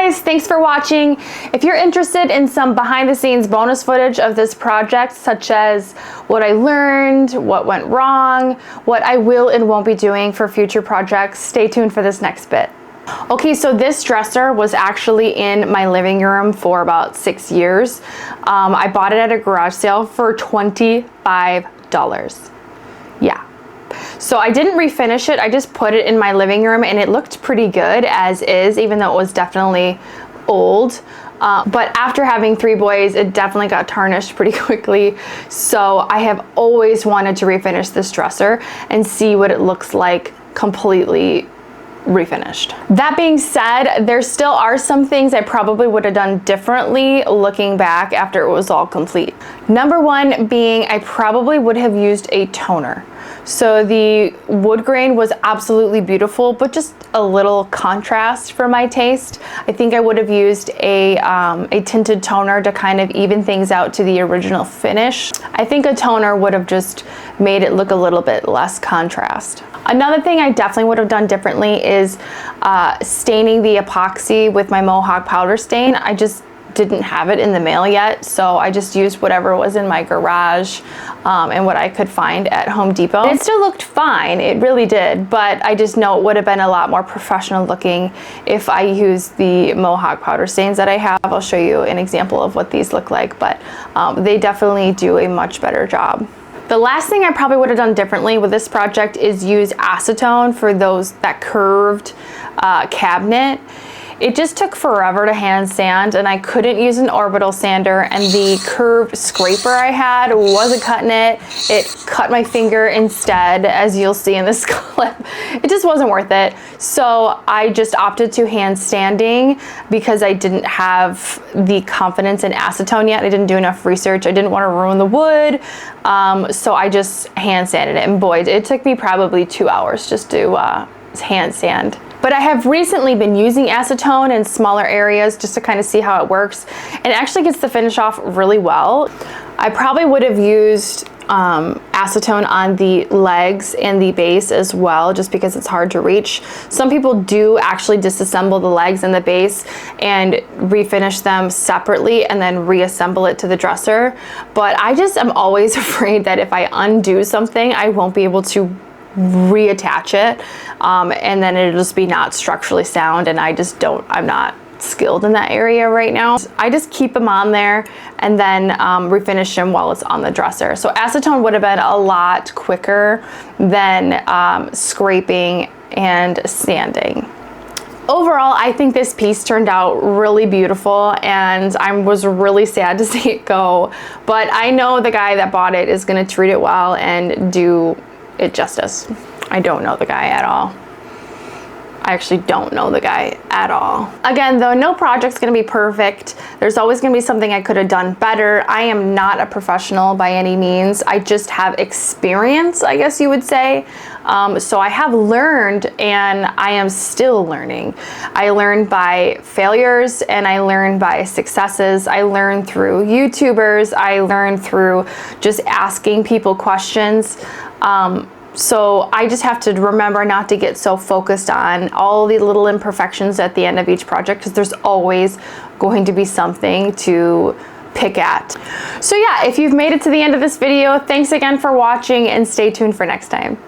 guys, thanks for watching. If you're interested in some behind the scenes bonus footage of this project, such as what I learned, what went wrong, what I will and won't be doing for future projects, stay tuned for this next bit. Okay, so this dresser was actually in my living room for about 6 years. I bought it at a garage sale for $25. Yeah. So I didn't refinish it, I just put it in my living room and it looked pretty good as is, even though it was definitely old. But after having 3 boys, it definitely got tarnished pretty quickly. So I have always wanted to refinish this dresser and see what it looks like completely refinished. That being said, there still are some things I probably would have done differently looking back after it was all complete. Number one being I probably would have used a toner. So the wood grain was absolutely beautiful, but just a little contrast for my taste. I think I would have used a tinted toner to kind of even things out to the original finish. I think a toner would have just made it look a little bit less contrast. Another thing I definitely would have done differently is staining the epoxy with my Mohawk powder stain. I just didn't have it in the mail yet, so I just used whatever was in my garage and what I could find at Home Depot. And it still looked fine, it really did, but I just know it would have been a lot more professional looking if I used the Mohawk powder stains that I have. I'll show you an example of what these look like, but they definitely do a much better job. The last thing I probably would have done differently with this project is use acetone for that curved cabinet. It just took forever to hand sand and I couldn't use an orbital sander, and the curved scraper I had wasn't cutting it. It cut my finger instead, as you'll see in this clip. It just wasn't worth it. So I just opted to hand sanding because I didn't have the confidence in acetone yet. I didn't do enough research. I didn't want to ruin the wood. So I just hand sanded it, and boy, it took me probably 2 hours just to hand sand. But I have recently been using acetone in smaller areas just to kind of see how it works, and it actually gets the finish off really well. I probably would have used acetone on the legs and the base as well, just because it's hard to reach. Some people do actually disassemble the legs and the base and refinish them separately and then reassemble it to the dresser. But I just am always afraid that if I undo something, I won't be able to reattach it, and then it'll just be not structurally sound, and I'm not skilled in that area right now. I just keep them on there and then refinish them while it's on the dresser. So acetone would have been a lot quicker than scraping and sanding. Overall, I think this piece turned out really beautiful, and I was really sad to see it go, but I know the guy that bought it is going to treat it well and do it justice. I don't know the guy at all. I actually don't know the guy at all. Again, though, no project's gonna be perfect. There's always gonna be something I could have done better. I am not a professional by any means. I just have experience, I guess you would say. So I have learned, and I am still learning. I learned by failures and I learned by successes. I learned through YouTubers. I learned through just asking people questions. So I just have to remember not to get so focused on all the little imperfections at the end of each project, because there's always going to be something to pick at. So yeah, if you've made it to the end of this video, thanks again for watching, and stay tuned for next time.